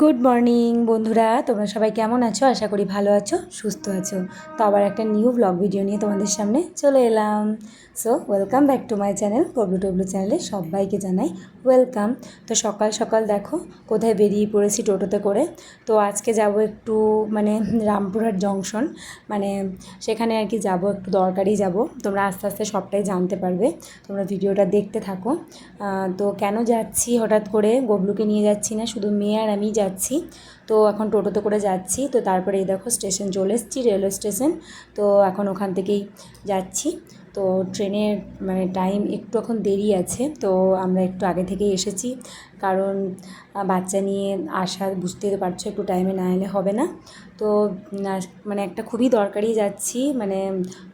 Good morning বন্ধুরা, তোমরা সবাই কেমন আছো? আশা করি ভালো আছো, সুস্থ আছো। তো আবার একটা নিউ ব্লগ ভিডিও নিয়ে তোমাদের সামনে চলে এলাম। So welcome back to my channel. Kablu Tablu চ্যানেলে সবাইকে জানাই ওয়েলকাম। তো সকাল সকাল দেখো কোথায় বেরিয়ে পড়েছি টোটোতে করে। তো আজকে যাব একটু রামপুরহাট জংশন, সেখানে আর কি যাব, একটু দরকারি যাব। তোমরা আস্তে আস্তে সবটাই জানতে পারবে, তোমরা ভিডিওটা দেখতে থাকো। তো কেন যাচ্ছি হঠাৎ করে, গবলুকে নিয়ে যাচ্ছি না, শুধু মেয়ে আর আমি যাচ্ছি। তো এখন টোটোতে করে যাচ্ছি। তো তারপরে এই দেখো স্টেশন চলে এসেছি, রেলওয়ে স্টেশন। তো এখন ওখান থেকেই যাচ্ছি। তো ট্রেনের টাইম একটু এখন দেরি আছে, তো আমরা একটু আগে থেকেই এসেছি, কারণ বাচ্চা নিয়ে আসা, বুঝতে পারছো, একটু টাইমে না এলে হবে না। তো একটা খুবই দরকারি যাচ্ছি,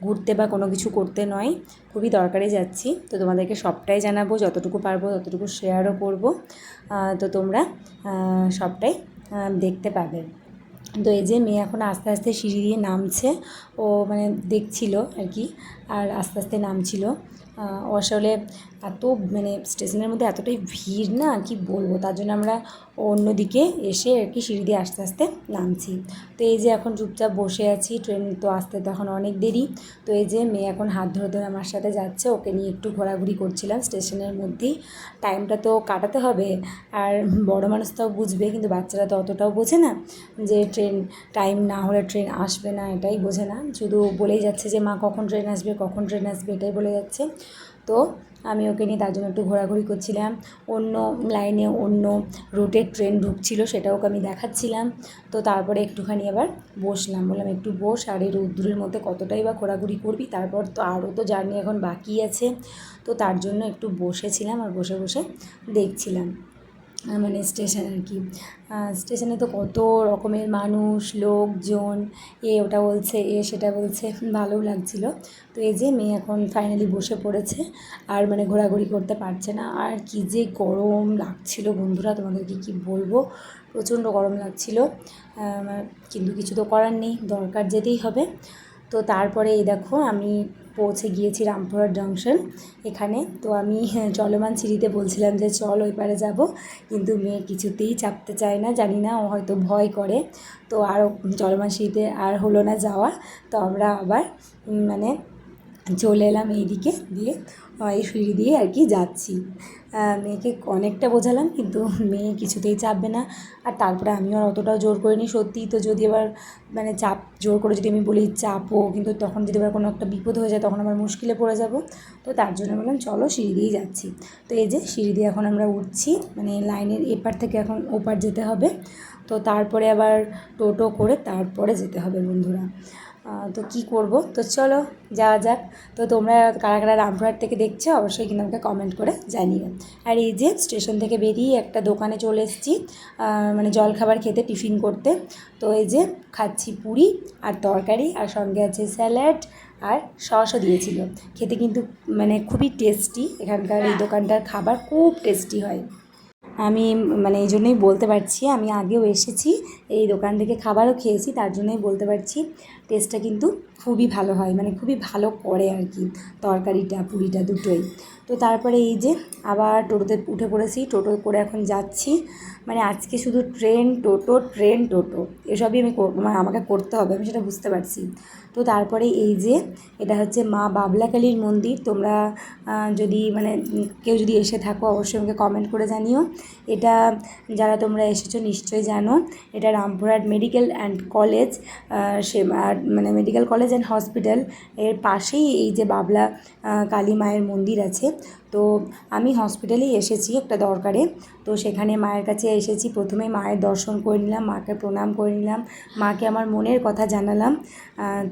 ঘুরতে বা কোনো কিছু করতে নয়, খুবই দরকারি যাচ্ছি। তো তোমাদেরকে সবটাই জানাবো, যতটুকু পারবো ততটুকু শেয়ারও করব। তো তোমরা সবটাই দেখতে পাবে। তো এই যে মেয়ে এখন আস্তে আস্তে সিঁড়ি দিয়ে নামছে, ও দেখছিল আর কি, আর আস্তে আস্তে নামছিল। ও আসলে এত স্টেশনের মধ্যে এতটাই ভিড়, না কি বলবো, তার জন্য আমরা অন্যদিকে এসে আর কি সিঁড়ি দিয়ে আস্তে আস্তে নামছি। তো এই যে এখন চুপচাপ বসে আছি, ট্রেন তো আসতে তখন অনেক দেরি। তো এই যে মেয়ে এখন হাত ধরে ধরে আমার সাথে যাচ্ছে, ওকে নিয়ে একটু ঘোরাঘুরি করছিলাম স্টেশনের মধ্যেই। টাইমটা তো কাটাতে হবে, আর বড় মানুষ তাও বুঝবে, কিন্তু বাচ্চারা তো অতটাও বোঝে না, যে ট্রেন টাইম না হলে ট্রেন আসবে না, এটাই বোঝে না, শুধু বলেই যাচ্ছে যে মা কখন ট্রেন আসবে, কখন ট্রেন আসবে, এটাই বলে যাচ্ছে। তো আমি ওকে নিয়ে তার জন্য একটু ঘোরাঘুরি করছিলাম। অন্য লাইনে অন্য রুটের ট্রেন ঢুকছিল, সেটাও ওকে আমি দেখাচ্ছিলাম। তো তারপরে একটুখানি আবার বসলাম, বললাম একটু বস, আর এই রোদ্দুরের মধ্যে কতটাই বা ঘোরাঘুরি করবি, তারপর তো আরও তো জার্নি এখন বাকি আছে। তো তার জন্য একটু বসেছিলাম আর বসে বসে দেখছিলাম স্টেশন আর কি। স্টেশনে তো কত রকমের মানুষ, লোকজন, ওটা বলছে, সেটা বলছে, ভালোও লাগছিলো। তো এই যে মেয়ে এখন ফাইনালি বসে পড়েছে, আর ঘোরাঘুরি করতে পারছে না। আর কি যে গরম লাগছিল বন্ধুরা, তোমাদেরকে কি বলবো, প্রচণ্ড গরম লাগছিল, কিন্তু কিছু তো করার নেই, দরকার যেতেই হবে। তো তারপরে এই দেখো আমি পৌঁছে গিয়েছি রামপুরহাট জংশন এখানে। তো আমি চলমান সিঁড়িতে বলছিলাম যে চল ওই পারে যাব, কিন্তু মেয়ে কিছুতেই চাপতে চায় না, জানি না, ও হয়তো ভয় করে। তো আরও চলমান সিঁড়িতে আর হলো না যাওয়া। তো আমরা আবার চলে এলাম এইদিকে দিয়ে, এই সিঁড়ি দিয়ে আর কি যাচ্ছি। মেয়েকে অনেকটা বোঝালাম, কিন্তু মেয়ে কিছুতেই চাপবে না। আর তারপরে আমিও আর অতটাও জোর করিনি, সত্যিই তো যদি এবার জোর করে যদি আমি বলি চাপো, কিন্তু তখন যদি এবার কোনো একটা বিপদ হয়ে যায়, তখন আবার মুশকিলে পড়ে যাব। তো তার জন্য বললাম চলো সিঁড়ি দিয়েই যাচ্ছি। তো এই যে সিঁড়ি দিয়ে এখন আমরা উঠছি, লাইনের এপার থেকে এখন ওপার যেতে হবে। তো তারপরে আবার টোটো করে তারপরে যেতে হবে বন্ধুরা। তো কি করব, তো চলো যাওয়া যাক। তো তোমরা কারা কারা রামপুরহাট থেকে দেখছো অবশ্যই কিন্তু আমাকে কমেন্ট করে জানিও। আর এই যে স্টেশন থেকে বেরিয়ে একটা দোকানে চলে এসেছি, জলখাবার খেতে, টিফিন করতে। তো এই যে খাচ্ছি পুরি আর তরকারি, আর সঙ্গে আছে স্যালাড, আর সসও দিয়েছিল। খেতে কিন্তু খুবই টেস্টি, এখানকার এই দোকানটার খাবার খুব টেস্টি হয়। আমি এই জন্যই বলতে পারছি, আমি আগেও এসেছি, এই দোকান থেকে খাবারও খেয়েছি, তার জন্যই বলতে পারছি টেস্টটা কিন্তু খুবই ভালো হয়, খুবই ভালো করে আর কি, তরকারিটা পুরিটা দুটোই। তো তারপরে এই যে আবার টোটোতে উঠে পড়েছি, টোটো করে এখন যাচ্ছি। আজকে শুধু ট্রেন টোটো এসবই আমাকে করতে হবে, আমি সেটা বুঝতে পারছি। তো তারপরে এই যে এটা হচ্ছে মা বাবলাকালীর মন্দির। তোমরা যদি কেউ যদি এসে থাকো অবশ্যই আমাকে কমেন্ট করে জানিও। এটা যারা তোমরা এসেছো নিশ্চয়ই জানো, এটা Rampurhat medical and college, medical college and hospital এর পাশেই এই যে বাবলা কালী মায়ের মন্দির আছে। তো আমি হসপিটালেই এসেছি একটা দরকারে, তো সেখানে মায়ের কাছে এসেছি। প্রথমে মায়ের দর্শন করে নিলাম, মাকে প্রণাম করে নিলাম, মাকে আমার মনের কথা জানালাম।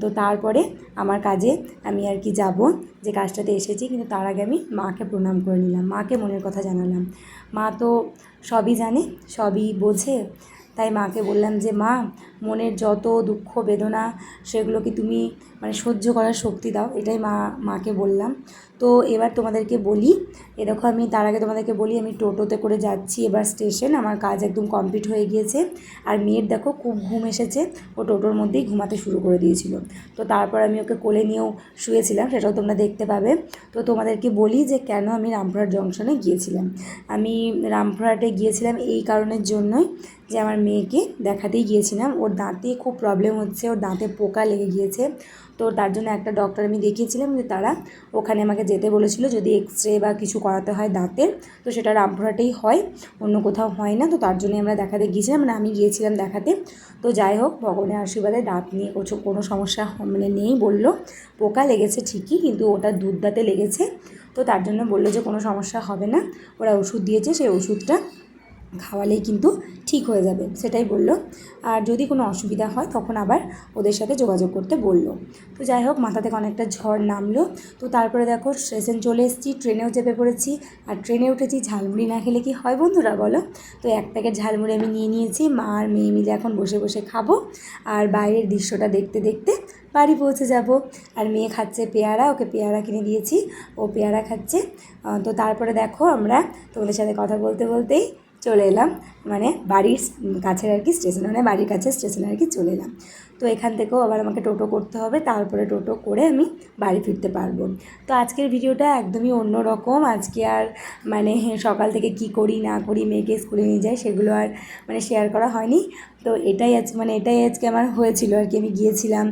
তো তারপরে আমার কাজে আমি আর কি যাব, যে কাজটাতে এসেছি, কিন্তু তার আগে আমি মাকে প্রণাম করে নিলাম, মাকে মনের কথা জানালাম। মা তো সবই জানে, সবই বোঝে, তাই মাকে বললাম যে মা, মনের যত দুঃখ বেদনা সেগুলোকে তুমি সহ্য করার শক্তি দাও, এটাই মাকে বললাম। তো এবার তোমাদেরকে বলি, দেখো আমি তার আগে তোমাদেরকে বলি, আমি টোটোতে করে যাচ্ছি এবার স্টেশন, আমার কাজ একদম কমপ্লিট হয়ে গিয়েছে। আর মেয়ের দেখো খুব ঘুম এসেছে, ও টোটোর মধ্যেই ঘুমাতে শুরু করে দিয়েছিল। তো তারপর আমি ওকে কোলে নিয়েও শুয়েছিলাম, সেটাও তোমরা দেখতে পাবে। তো তোমাদেরকে বলি যে কেন আমি রামপুরহাট জংশনে গিয়েছিলাম। আমি রামপুরহাটে গিয়েছিলাম এই কারণের জন্যই যে আমার মেয়েকে দেখাতেই গিয়েছিলাম, ওর দাঁতে খুব প্রবলেম হচ্ছে, ওর দাঁতে পোকা লেগে গিয়েছে। তো তার জন্য একটা ডক্টর আমি দেখিয়েছিলাম, যে তারা ওখানে আমাকে যেতে বলেছিল যদি এক্সরে বা কিছু করাতে হয় দাঁতের, তো সেটা রামপুরহাটেই হয়, অন্য কোথাও হয় না। তো তার জন্যই আমরা দেখাতে গিয়েছিলাম, মানে আমি গিয়েছিলাম দেখাতে। তো যাই হোক, ভগবানের আশীর্বাদে দাঁত নিয়ে কোনো সমস্যা মানে নেই বললো। পোকা লেগেছে ঠিকই, কিন্তু ওটা দুধ দাঁতে লেগেছে। তো তার জন্য বললো যে কোনো সমস্যা হবে না, ওরা ওষুধ দিয়েছে, সেই ওষুধটা খাওয়ালেই কিন্তু ঠিক হয়ে যাবে, সেটাই বললো। আর যদি কোনো অসুবিধা হয় তখন আবার ওদের সাথে যোগাযোগ করতে বললো। তো যাই হোক, মাথা থেকে অনেকটা ঝড় নামলো। তো তারপরে দেখো স্টেশন চলে এসেছি, ট্রেনেও চেপে পড়েছি। আর ট্রেনে উঠেছি, ঝালমুড়ি না খেলে কি হয় বন্ধুরা বলো? তো এক প্যাকেট ঝালমুড়ি আমি নিয়ে নিয়েছি, মা আর মেয়ে মিলে এখন বসে বসে খাবো। আর বাইরের দৃশ্যটা দেখতে দেখতে বাড়ি পৌঁছে যাব। আর মেয়ে খাচ্ছে পেয়ারা, ওকে পেয়ারা কিনে দিয়েছি, ও পেয়ারা খাচ্ছে। তো তারপরে দেখো আমরা তোমাদের সাথে কথা বলতে বলতেই চলে এলাম, মানে বাড়ির কাছের আর কি স্টেশন, মানে বাড়ির কাছে স্টেশনে আর কি চলে এলাম। তো এখান থেকেও আবার আমাকে টোটো করতে হবে, তারপরে টোটো করে আমি বাড়ি ফিরতে পারবো। তো আজকের ভিডিওটা একদমই অন্য রকম। আজকে আর মানে সকাল থেকে কি করি না করি, মেয়েকে স্কুলে নিয়ে যাই, সেগুলো আর মানে শেয়ার করা হয়নি। তো এটাই আজকে আমার হয়েছিল আর কি। আমি গিয়েছিলাম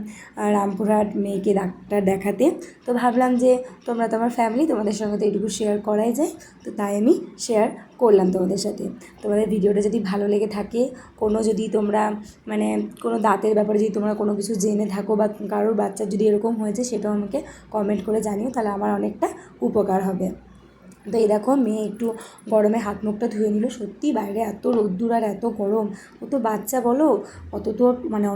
রামপুরহাট মেয়েকে ডাক্তার দেখাতে। তো ভাবলাম যে তোমরা তো আমার ফ্যামিলি, তোমাদের সঙ্গে তো এইটুকু শেয়ার করাই যায়, তো তাই আমি শেয়ার করলাম তোমাদের সাথে। তোমাদের ভিডিওটা যদি ভালো লেগে থাকে, কোনো যদি তোমরা মানে কোনো দাঁতের ব্যাপারে যদি তোমরা কোনো কিছু জেনে থাকো, বা কারোর বাচ্চার যদি এরকম হয়েছে, সেটাও আমাকে কমেন্ট করে জানিও, তাহলে আমার অনেকটা উপকার হবে। তো এই দেখো, মেয়ে একটু গরমে হাত মুখটা ধুয়ে নিল। সত্যি বাইরে এত রোদ্দুর আর এত গরম, ও তো বাচ্চা বলো,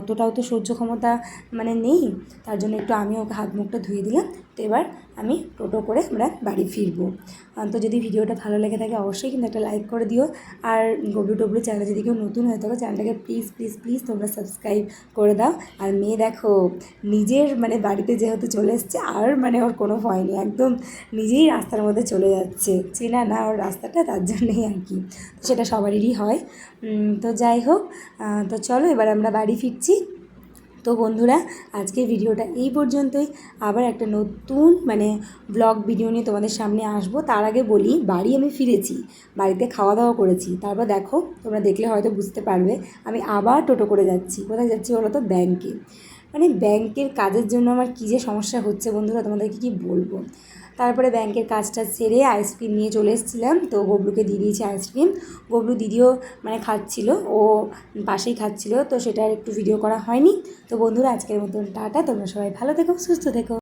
অতটাও তো সহ্য ক্ষমতা মানে নেই। তার জন্য একটু আমি ওকে হাত মুখটা ধুয়ে দিলাম। তো এবার আমি টোটো করে আমরা বাড়ি ফিরবো। তো যদি ভিডিওটা ভালো লেগে থাকে অবশ্যই কিন্তু একটা লাইক করে দিও। আর গবলু টবলু চ্যানেলে যদি কেউ নতুন হয়ে থাকো, চ্যানেলটাকে প্লিজ প্লিজ প্লিজ তোমরা সাবস্ক্রাইব করে দাও। আর মেয়ে দেখো, নিজের মানে বাড়িতে যেহেতু চলে এসছে, আর মানে ওর কোনো ভয় নেই, একদম নিজেই রাস্তার মধ্যে চলে যাচ্ছে, চেনা না ওর রাস্তাটা, তার জন্যই আর কি। সেটা সবারই হয়। তো যাই হোক, তো চলো এবার আমরা বাড়ি ফিরছি। তো বন্ধুরা, আজকের ভিডিওটা এই পর্যন্তই। আবার একটা নতুন মানে ব্লগ ভিডিও নিয়ে তোমাদের সামনে আসবো। তার আগে বলি, বাড়ি আমি ফিরেছি, বাড়িতে খাওয়া দাওয়া করেছি। তারপর দেখো, তোমরা দেখলে হয়তো বুঝতে পারবে, আমি আবার টোটো করে যাচ্ছি। কোথায় যাচ্ছি বলো তো? ব্যাংকে। মানে ব্যাংকের কাজের জন্য আমার কী যে সমস্যা হচ্ছে বন্ধুরা, তোমাদেরকে কি বলবো। তারপরে ব্যাংকের কাজটা সেরে আইসক্রিম নিয়ে চলে এসেছিলাম। তো গবলুকে দিয়ে দিয়েছি আইসক্রিম। গবলু দিদিও মানে খাচ্ছিল, ও পাশেই খাচ্ছিল, তো সেটার একটু ভিডিও করা হয়নি। তো বন্ধুরা, আজকের মতন টাটা, তোমরা সবাই ভালো থেকো, সুস্থ থেকো।